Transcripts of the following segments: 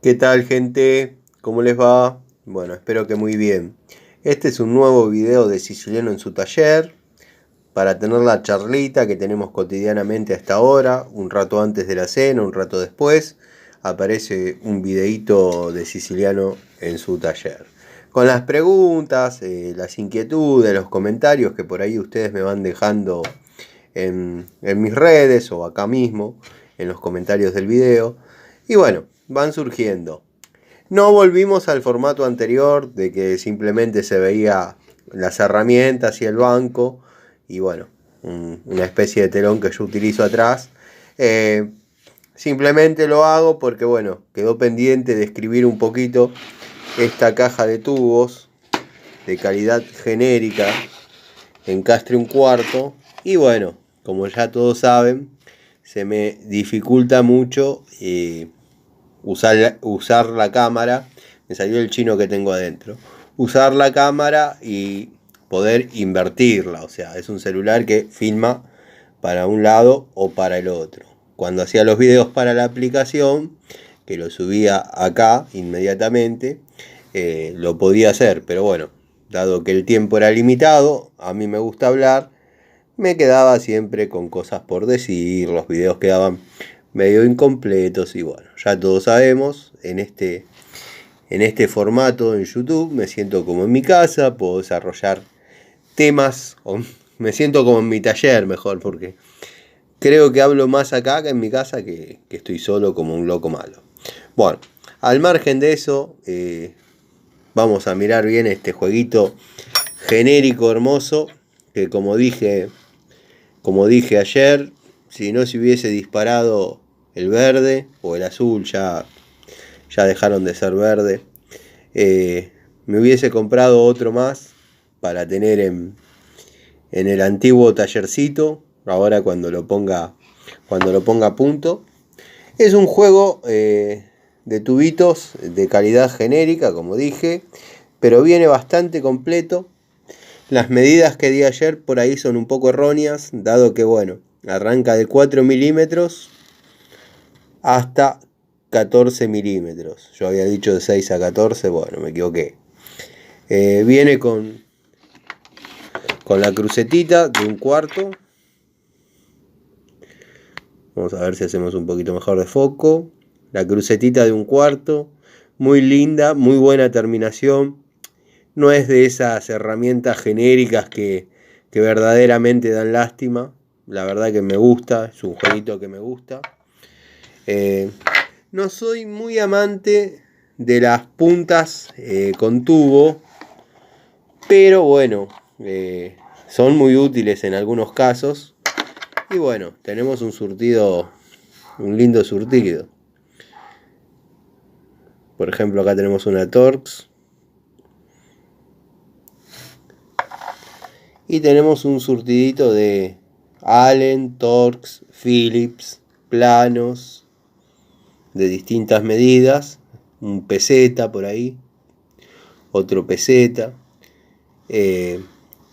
¿Qué tal, gente? ¿Cómo les va? Bueno, espero que muy bien. Este es un nuevo video de Siciliano en su taller para tener la charlita que tenemos cotidianamente hasta ahora, un rato antes de la cena, un rato después, aparece un videíto de Siciliano en su taller. Con las preguntas, las inquietudes, los comentarios que por ahí ustedes me van dejando en mis redes o acá mismo, en los comentarios del video. Y bueno, van surgiendo. No volvimos al formato anterior de que simplemente se veía las herramientas y el banco y bueno, una especie de telón que yo utilizo atrás. Simplemente lo hago porque bueno, quedó pendiente de escribir un poquito esta caja de tubos de calidad genérica, encastre 1/4 y bueno, como ya todos saben, se me dificulta mucho usar la cámara. Me salió el chino que tengo adentro. Usar la cámara y poder invertirla. O sea, es un celular que filma para un lado o para el otro. Cuando hacía los videos para la aplicación, que lo subía acá inmediatamente, lo podía hacer. Pero bueno, dado que el tiempo era limitado, a mí me gusta hablar, me quedaba siempre con cosas por decir, los videos quedaban medio incompletos y bueno, ya todos sabemos, en este formato en YouTube me siento como en mi casa, puedo desarrollar temas, o me siento como en mi taller mejor, porque creo que hablo más acá que en mi casa, que estoy solo como un loco malo. Bueno, al margen de eso, vamos a mirar bien este jueguito genérico hermoso, que como dije ayer, si no se hubiese disparado el verde o el azul, ya dejaron de ser verde, me hubiese comprado otro más para tener en el antiguo tallercito, ahora cuando lo ponga a punto. Es un juego de tubitos de calidad genérica, como dije, pero viene bastante completo. Las medidas que di ayer por ahí son un poco erróneas, dado que bueno, arranca de 4 milímetros hasta 14 milímetros. Yo había dicho de 6 a 14, bueno, me equivoqué. Viene con la crucetita de 1/4. Vamos a ver si hacemos un poquito mejor de foco. La crucetita de 1/4, muy linda, muy buena terminación. No es de esas herramientas genéricas que verdaderamente dan lástima. La verdad que me gusta, es un jueguito que me gusta. No soy muy amante de las puntas con tubo, pero bueno, son muy útiles en algunos casos. Y bueno, tenemos un lindo surtido. Por ejemplo, acá tenemos una Torx. Y tenemos un surtidito de Allen, Torx, Philips, planos de distintas medidas. Un peseta por ahí, otro peseta.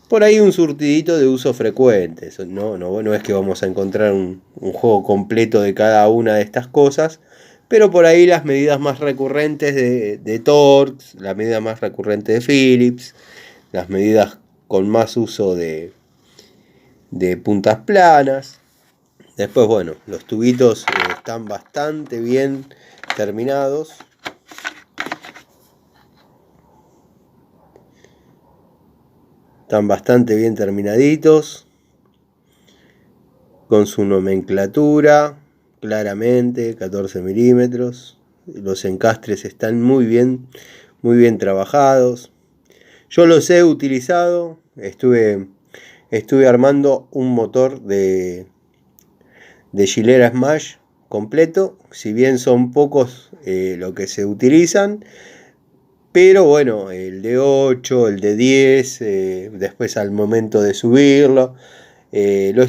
Por ahí un surtidito de uso frecuente. No es que vamos a encontrar un juego completo de cada una de estas cosas, pero por ahí las medidas más recurrentes de Torx, la medida más recurrente de Philips, las medidas con más uso de puntas planas. Después, bueno, los tubitos están bastante bien terminados. Están bastante bien terminaditos, con su nomenclatura, claramente, 14 milímetros. Los encastres están muy bien trabajados. Yo los he utilizado, estuve armando un motor de Gilera Smash completo, si bien son pocos lo que se utilizan, pero bueno, el de 8, el de 10, después al momento de subirlo, los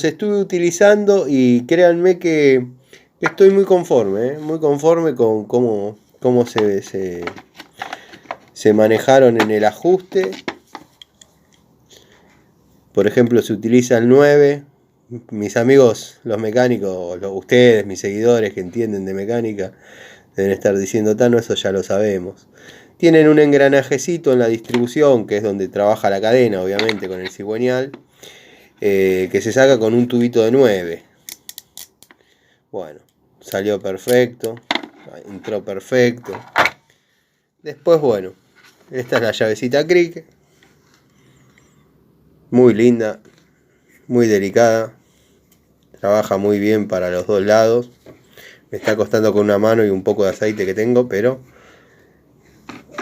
estuve utilizando y créanme que estoy muy conforme con cómo se manejaron en el ajuste. Por ejemplo, se utiliza el 9. Mis amigos, los mecánicos, ustedes, mis seguidores que entienden de mecánica, Deben estar diciendo, Tano, eso ya lo sabemos. Tienen un engranajecito en la distribución, que es donde trabaja la cadena, obviamente, con el cigüeñal, que se saca con un tubito de 9. Bueno, salió perfecto, entró perfecto. Después, bueno, esta es la llavecita Crick. Muy linda, muy delicada. Trabaja muy bien para los dos lados. Me está costando con una mano y un poco de aceite que tengo, pero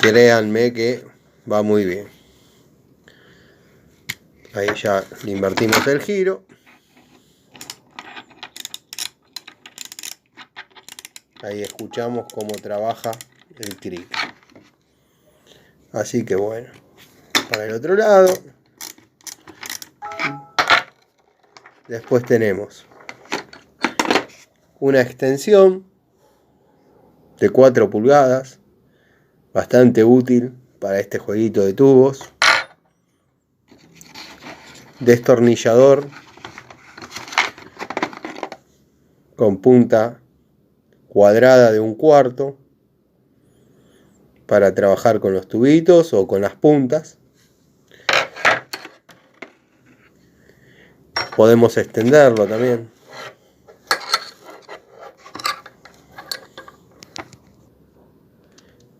créanme que va muy bien. Ahí ya le invertimos el giro. Ahí escuchamos cómo trabaja el Crick. Así que bueno, para el otro lado. Después tenemos una extensión de 4 pulgadas, bastante útil para este jueguito de tubos. Destornillador con punta cuadrada de 1/4 para trabajar con los tubitos o con las puntas. Podemos extenderlo también.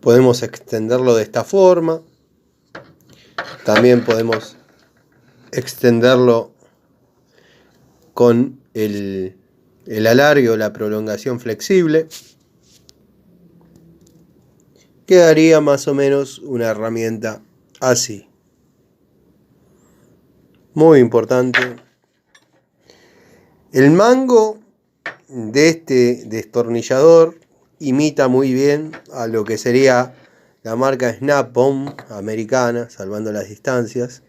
Podemos extenderlo de esta forma. También podemos extenderlo con el alargue o la prolongación flexible. Quedaría más o menos una herramienta así. Muy importante. El mango de este destornillador imita muy bien a lo que sería la marca Snap-on americana, salvando las distancias.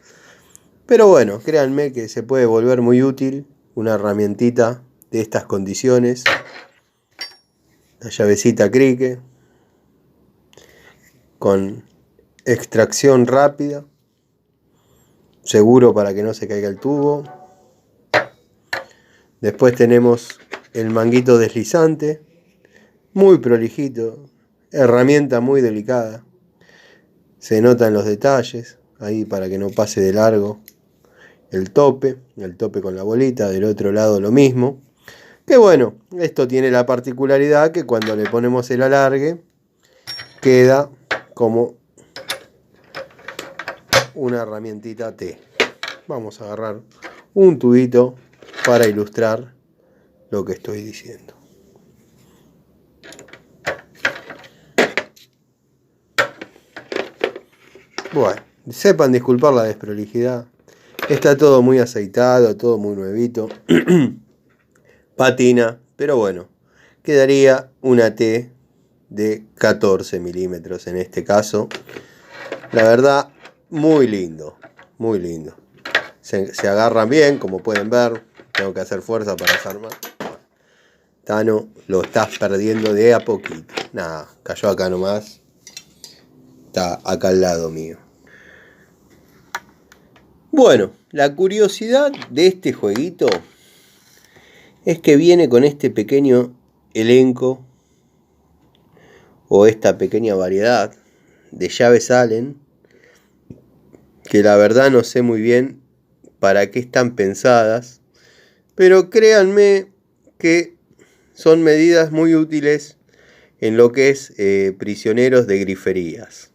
Pero bueno, créanme que se puede volver muy útil una herramientita de estas condiciones. La llavecita Crick con extracción rápida, seguro para que no se caiga el tubo. Después tenemos el manguito deslizante, muy prolijito, herramienta muy delicada. Se notan los detalles, ahí para que no pase de largo el tope con la bolita, del otro lado lo mismo. Que bueno, esto tiene la particularidad que cuando le ponemos el alargue, queda como una herramientita T. Vamos a agarrar un tubito para ilustrar lo que estoy diciendo. Bueno, sepan disculpar la desprolijidad. Está todo muy aceitado, todo muy nuevito. Patina, pero bueno, quedaría una T de 14 milímetros en este caso. La verdad, muy lindo, muy lindo. Se agarran bien, como pueden ver. Tengo que hacer fuerza para desarmar. Tano, lo estás perdiendo de a poquito. Nada, cayó acá nomás. Está acá al lado mío. Bueno, la curiosidad de este jueguito es que viene con este pequeño elenco o esta pequeña variedad de llaves Allen, que la verdad no sé muy bien para qué están pensadas, pero créanme que son medidas muy útiles en lo que es prisioneros de griferías.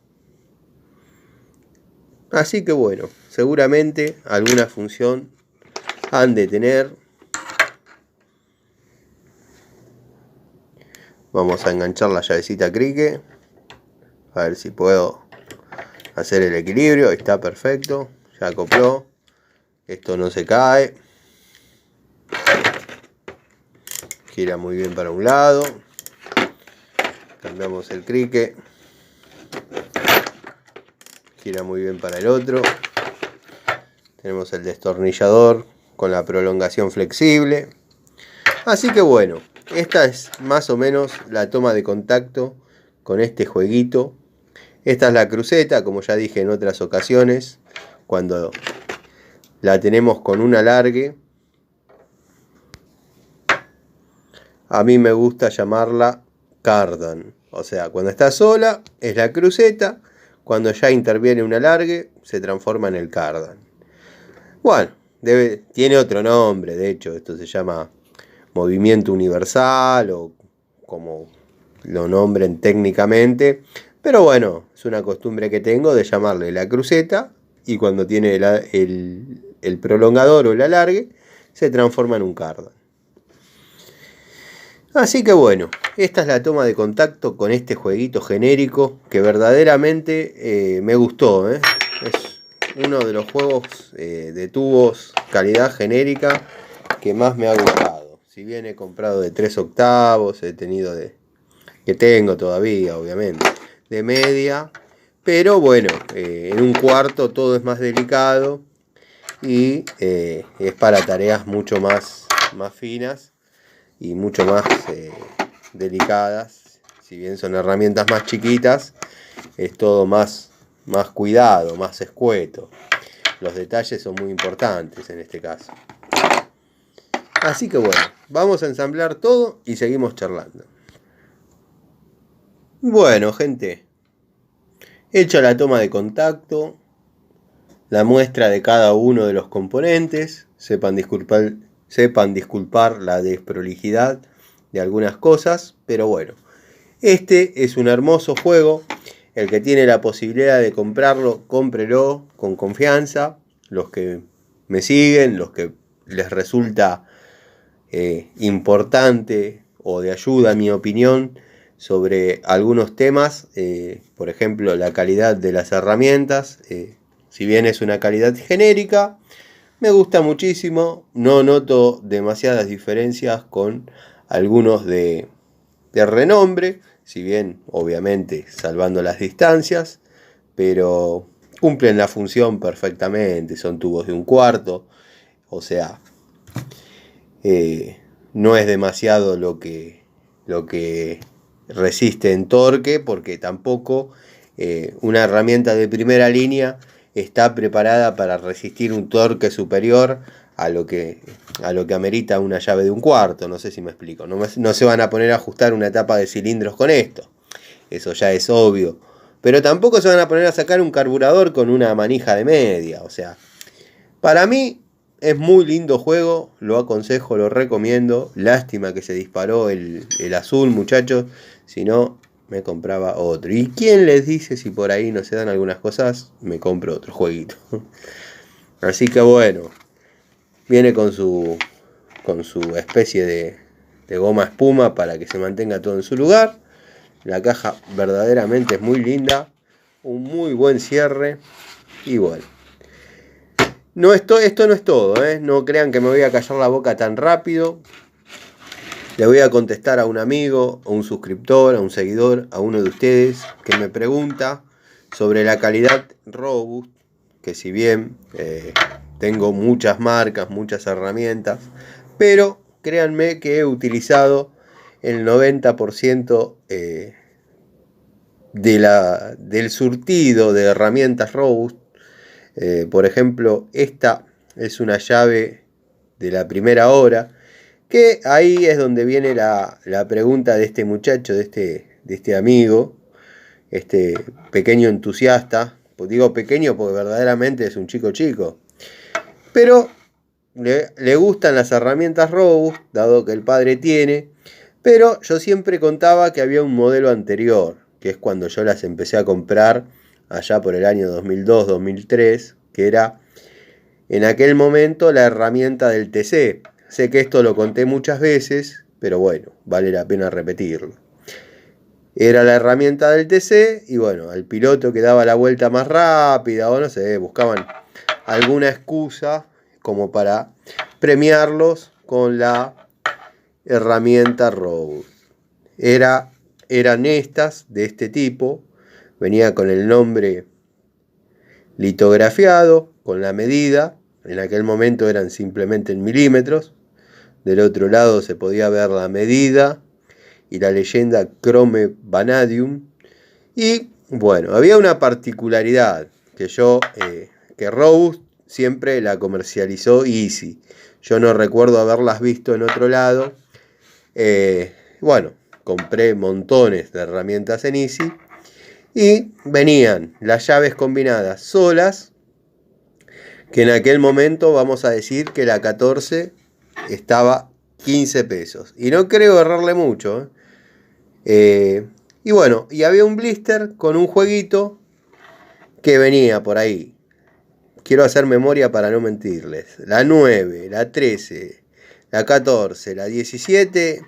Así que bueno, seguramente alguna función han de tener. Vamos a enganchar la llavecita Crick. A ver si puedo hacer el equilibrio. Ahí está, perfecto. Ya acopló. Esto no se cae. Gira muy bien para un lado. Cambiamos el Crick. Gira muy bien para el otro. Tenemos el destornillador con la prolongación flexible. Así que bueno, esta es más o menos la toma de contacto con este jueguito. Esta es la cruceta, como ya dije en otras ocasiones, cuando la tenemos con un alargue. A mí me gusta llamarla cardan O sea, cuando está sola es la cruceta, cuando ya interviene un alargue se transforma en el cardan. Bueno, tiene otro nombre, de hecho, esto se llama movimiento universal o como lo nombren técnicamente, pero bueno, es una costumbre que tengo de llamarle la cruceta y cuando tiene el prolongador o el alargue se transforma en un cardan. Así que bueno, esta es la toma de contacto con este jueguito genérico que verdaderamente me gustó. Es uno de los juegos de tubos calidad genérica que más me ha gustado. Si bien he comprado de 3 octavos, he tenido que tengo todavía, obviamente, de media. Pero bueno, en un cuarto todo es más delicado y es para tareas mucho más finas y mucho más delicadas. Si bien son herramientas más chiquitas, es todo más cuidado, más escueto. Los detalles son muy importantes en este caso. Así que bueno, vamos a ensamblar todo y seguimos charlando. Bueno, gente, hecha la toma de contacto, la muestra de cada uno de los componentes, sepan disculpar la desprolijidad de algunas cosas, pero bueno, este es un hermoso juego. El que tiene la posibilidad de comprarlo, cómprelo con confianza. Los que me siguen, los que les resulta importante o de ayuda mi opinión sobre algunos temas, por ejemplo la calidad de las herramientas, si bien es una calidad genérica, me gusta muchísimo, no noto demasiadas diferencias con algunos de renombre, si bien obviamente salvando las distancias, pero cumplen la función perfectamente, son tubos de 1/4, o sea, no es demasiado lo que resiste en torque, porque tampoco una herramienta de primera línea está preparada para resistir un torque superior a lo que amerita una llave de 1/4. No sé si me explico. No se van a poner a ajustar una tapa de cilindros con esto, eso ya es obvio, pero tampoco se van a poner a sacar un carburador con una manija de media. O sea, para mí es muy lindo juego, lo aconsejo, lo recomiendo. Lástima que se disparó el azul, muchachos, si no me compraba otro. ¿Y quién les dice si por ahí no se dan algunas cosas? Me compro otro jueguito. Así que bueno, viene con su especie de goma espuma para que se mantenga todo en su lugar. La caja verdaderamente es muy linda, un muy buen cierre y bueno. Esto no es todo, no crean que me voy a callar la boca tan rápido. Le voy a contestar a un amigo, a un suscriptor, a un seguidor, a uno de ustedes que me pregunta sobre la calidad Robust, que si bien tengo muchas marcas, muchas herramientas, pero créanme que he utilizado el 90% del surtido de herramientas Robust. Por ejemplo, esta es una llave de la primera hora, que ahí es donde viene la pregunta de este muchacho, de este amigo, este pequeño entusiasta. Pues digo pequeño porque verdaderamente es un chico, pero le gustan las herramientas Robust, dado que el padre tiene. Pero yo siempre contaba que había un modelo anterior, que es cuando yo las empecé a comprar allá por el año 2002-2003, que era en aquel momento la herramienta del TC. Sé que esto lo conté muchas veces, pero bueno, vale la pena repetirlo. Era la herramienta del TC y bueno, al piloto que daba la vuelta más rápida o no sé, buscaban alguna excusa como para premiarlos con la herramienta Robust. Eran estas de este tipo, venía con el nombre litografiado, con la medida, en aquel momento eran simplemente en milímetros. Del otro lado se podía ver la medida y la leyenda Chrome Vanadium. Y bueno, había una particularidad que Robust siempre la comercializó Easy. Yo no recuerdo haberlas visto en otro lado. Bueno, compré montones de herramientas en Easy y venían las llaves combinadas solas, que en aquel momento vamos a decir que la 14 estaba 15 pesos. Y no creo errarle mucho. Y bueno, y había un blister con un jueguito que venía por ahí. Quiero hacer memoria para no mentirles. La 9, la 13, la 14, la 17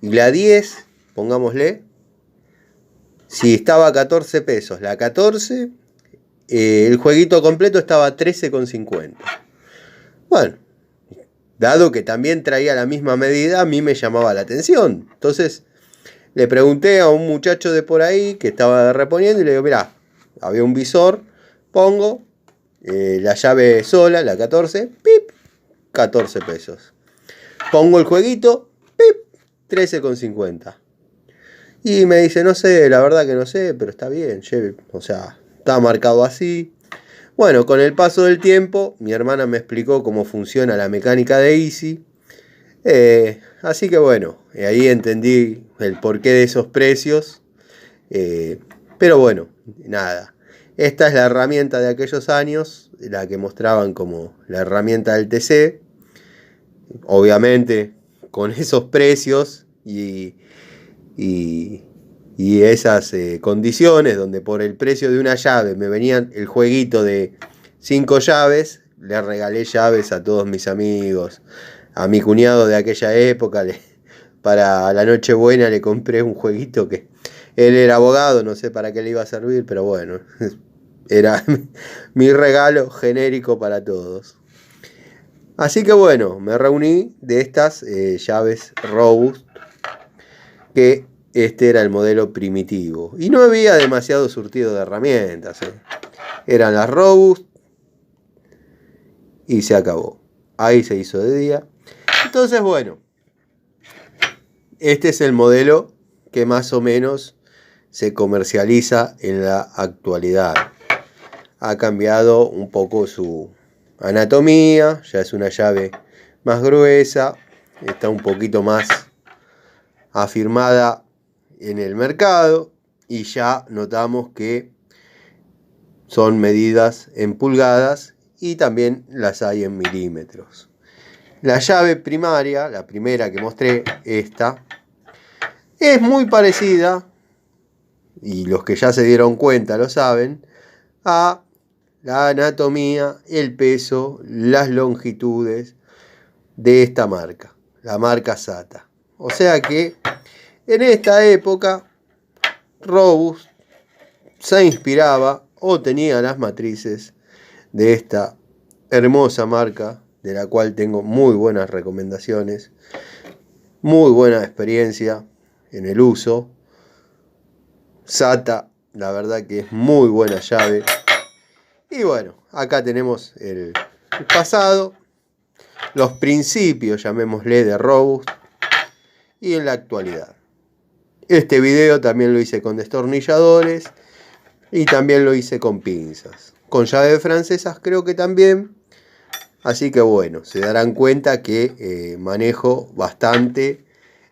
y la 10, pongámosle. Si estaba a 14 pesos la 14, el jueguito completo estaba a 13,50. Bueno, dado que también traía la misma medida, a mí me llamaba la atención. Entonces le pregunté a un muchacho de por ahí que estaba reponiendo y le digo, mirá, había un visor, pongo la llave sola, la 14, pip, 14 pesos. Pongo el jueguito, pip, 13,50. Y me dice, no sé, la verdad que no sé, pero está bien, o sea, está marcado así. Bueno, con el paso del tiempo, mi hermana me explicó cómo funciona la mecánica de Easy. Así que bueno, ahí entendí el porqué de esos precios. Pero bueno, nada. Esta es la herramienta de aquellos años, la que mostraban como la herramienta del TC. Obviamente, con esos precios y esas condiciones, donde por el precio de una llave me venían el jueguito de 5 llaves, le regalé llaves a todos mis amigos. A mi cuñado de aquella época, para la Nochebuena le compré un jueguito que él era abogado, no sé para qué le iba a servir, pero bueno, era mi regalo genérico para todos. Así que bueno, me reuní de estas llaves Robust, que este era el modelo primitivo. Y no había demasiado surtido de herramientas. Eran las Robust y se acabó. Ahí se hizo de día. Entonces bueno, este es el modelo que más o menos se comercializa en la actualidad. Ha cambiado un poco su anatomía, ya es una llave más gruesa, está un poquito más afirmada en el mercado y ya notamos que son medidas en pulgadas y también las hay en milímetros. La llave primaria, la primera que mostré, esta, es muy parecida, y los que ya se dieron cuenta lo saben, a la anatomía, el peso, las longitudes de esta marca, la marca SATA. O sea que en esta época Robust se inspiraba o tenía las matrices de esta hermosa marca, de la cual tengo muy buenas recomendaciones, muy buena experiencia en el uso. SATA, la verdad que es muy buena llave. Y bueno, acá tenemos el pasado, los principios, llamémosle, de Robust, y en la actualidad. Este video también lo hice con destornilladores y también lo hice con pinzas. Con llaves francesas creo que también. Así que bueno, se darán cuenta que manejo bastante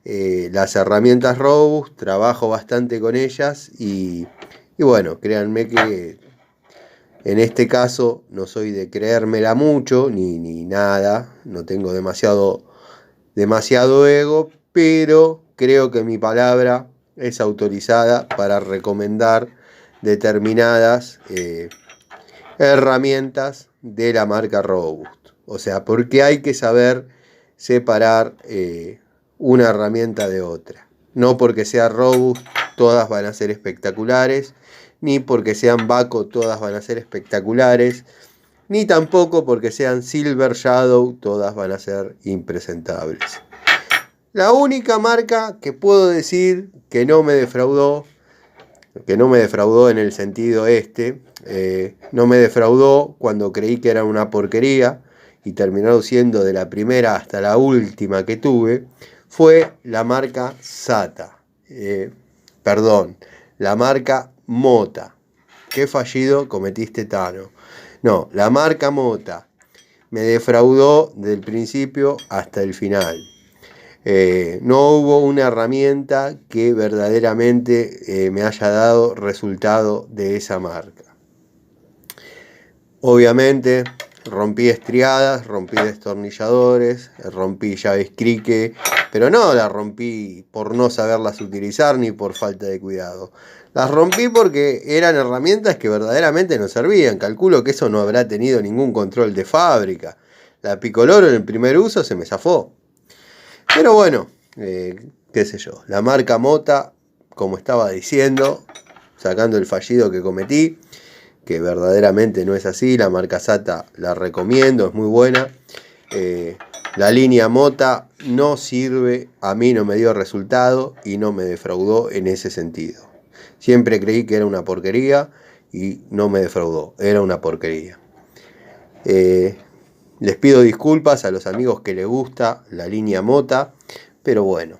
las herramientas Robust, trabajo bastante con ellas y bueno, créanme que en este caso no soy de creérmela mucho ni nada, no tengo demasiado ego, pero creo que mi palabra es autorizada para recomendar determinadas herramientas de la marca Robust. O sea, porque hay que saber separar una herramienta de otra. No porque sea Robust todas van a ser espectaculares, ni porque sean Bahco todas van a ser espectaculares, ni tampoco porque sean Silver Shadow todas van a ser impresentables. La única marca que puedo decir que no me defraudó en el sentido no me defraudó cuando creí que era una porquería y terminó siendo de la primera hasta la última que tuve, fue la marca SATA. La marca Mota. Qué fallido cometiste, Tano. No, la marca Mota me defraudó del principio hasta el final. No hubo una herramienta que verdaderamente me haya dado resultado de esa marca. Obviamente rompí estriadas, rompí destornilladores, rompí llaves crique, pero no las rompí por no saberlas utilizar ni por falta de cuidado. Las rompí porque eran herramientas que verdaderamente no servían. Calculo que eso no habrá tenido ningún control de fábrica. La Picoloro en el primer uso se me zafó. Pero bueno, qué sé yo. La marca Mota, como estaba diciendo, sacando el fallido que cometí, que verdaderamente no es así. La marca SATA la recomiendo, es muy buena. La línea Mota no sirve, a mí no me dio resultado y no me defraudó en ese sentido. Siempre creí que era una porquería y no me defraudó, era una porquería. Les pido disculpas a los amigos que les gusta la línea Mota, pero bueno.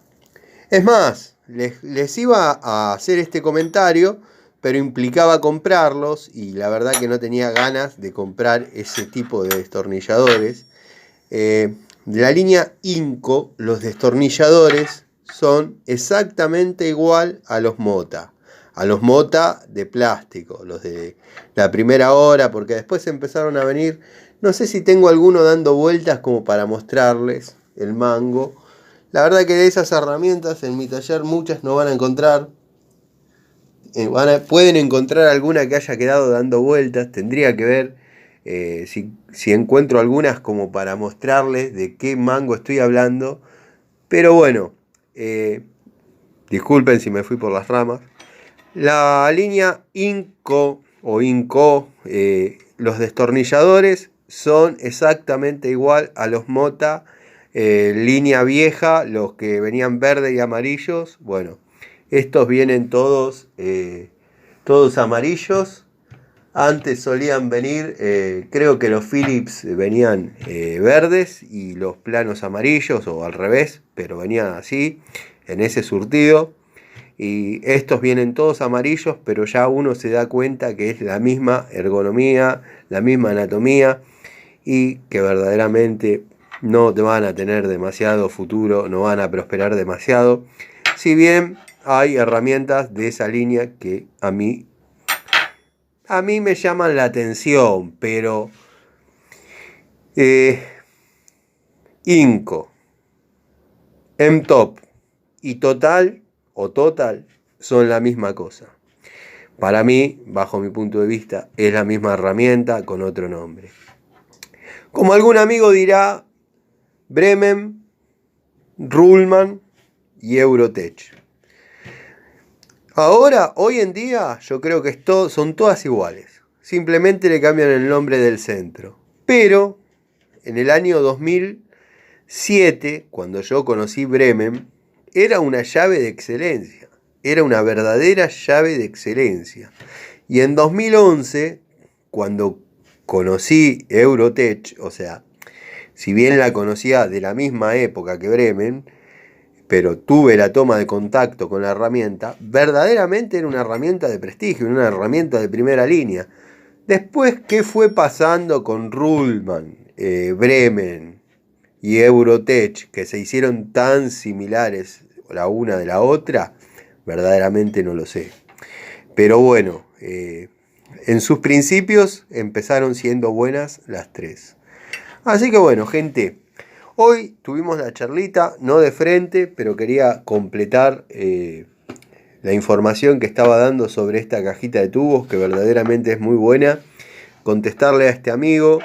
Es más, les iba a hacer este comentario, pero implicaba comprarlos y la verdad que no tenía ganas de comprar ese tipo de destornilladores. De la línea Inco, los destornilladores son exactamente igual a los Mota. A los Mota de plástico, los de la primera hora, porque después empezaron a venir. No sé si tengo alguno dando vueltas como para mostrarles el mango. La verdad que de esas herramientas en mi taller muchas no van a encontrar. Pueden encontrar alguna que haya quedado dando vueltas. Tendría que ver si encuentro algunas como para mostrarles de qué mango estoy hablando. Pero bueno, disculpen si me fui por las ramas. La línea Inco o Inco, los destornilladores son exactamente igual a los Mota, línea vieja, los que venían verdes y amarillos. Bueno, estos vienen todos amarillos. Antes solían venir, creo que los Philips venían verdes y los planos amarillos, o al revés, pero venían así, en ese surtido. Y estos vienen todos amarillos, pero ya uno se da cuenta que es la misma ergonomía, la misma anatomía, y que verdaderamente no te van a tener demasiado futuro, no van a prosperar demasiado. Si bien hay herramientas de esa línea que a mí me llaman la atención, pero Inco, M-Top y Total son la misma cosa. Para mí, bajo mi punto de vista, es la misma herramienta con otro nombre. Como algún amigo dirá, Bremen, Ruhlmann y Eurotech. Ahora, hoy en día, yo creo que son todas iguales. Simplemente le cambian el nombre del centro. Pero, en el año 2007, cuando yo conocí Bremen, era una llave de excelencia. Era una verdadera llave de excelencia. Y en 2011, cuando conocí Eurotech, o sea, si bien la conocía de la misma época que Bremen, pero tuve la toma de contacto con la herramienta, verdaderamente era una herramienta de prestigio, una herramienta de primera línea. Después, ¿qué fue pasando con Ruhlmann, Bremen y Eurotech, que se hicieron tan similares la una de la otra? Verdaderamente no lo sé. Pero bueno, en sus principios empezaron siendo buenas las tres. Así que bueno, gente, hoy tuvimos la charlita, no de frente, pero quería completar la información que estaba dando sobre esta cajita de tubos, que verdaderamente es muy buena. Contestarle a este amigo,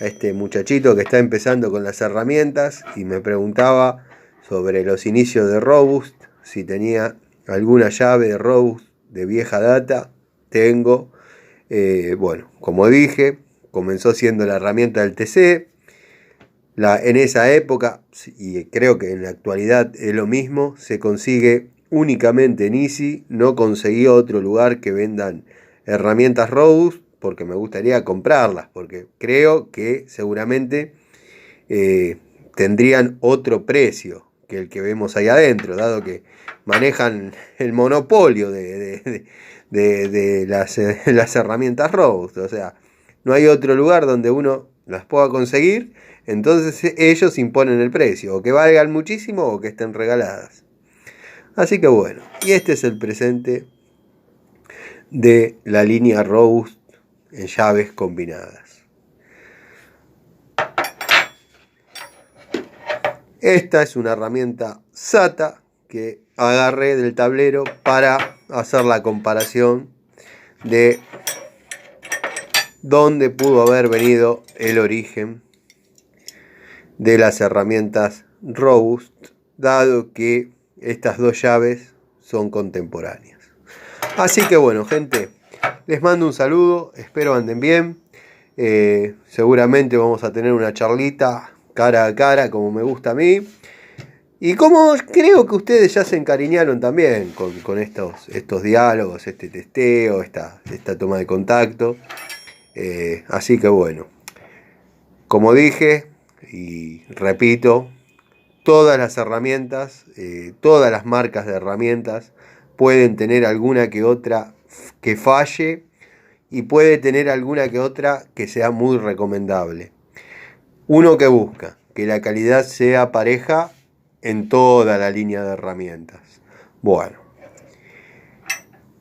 a este muchachito que está empezando con las herramientas y me preguntaba sobre los inicios de Robust, si tenía alguna llave de Robust de vieja data. Tengo, bueno, como dije, comenzó siendo la herramienta del TC. En esa época, y creo que en la actualidad es lo mismo, se consigue únicamente en Easy. No conseguí otro lugar que vendan herramientas Robust, porque me gustaría comprarlas, porque creo que seguramente tendrían otro precio que el que vemos ahí adentro, dado que manejan el monopolio de las herramientas Robust. O sea, no hay otro lugar donde uno las pueda conseguir. Entonces ellos imponen el precio, o que valgan muchísimo o que estén regaladas. Así que bueno, y este es el presente de la línea Robust en llaves combinadas. Esta es una herramienta SATA que agarré del tablero para hacer la comparación de dónde pudo haber venido el origen de las herramientas Robust, dado que estas dos llaves son contemporáneas. Así que bueno, gente, les mando un saludo, espero anden bien. Seguramente vamos a tener una charlita cara a cara, como me gusta a mí. Y como creo que ustedes ya se encariñaron también con estos diálogos, este testeo, esta toma de contacto. Así que bueno, como dije y repito, todas las herramientas, todas las marcas de herramientas pueden tener alguna que otra que falle y puede tener alguna que otra que sea muy recomendable. Uno que busca que la calidad sea pareja en toda la línea de herramientas. Bueno,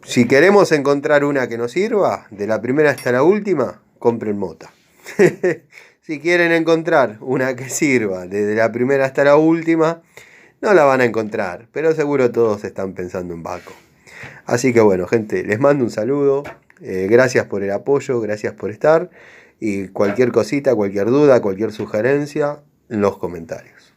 si queremos encontrar una que nos sirva, de la primera hasta la última, compren Mota. Si quieren encontrar una que sirva desde la primera hasta la última, no la van a encontrar, pero seguro todos están pensando en Baco. Así que bueno, gente, les mando un saludo, gracias por el apoyo, gracias por estar, y cualquier cosita, cualquier duda, cualquier sugerencia, en los comentarios.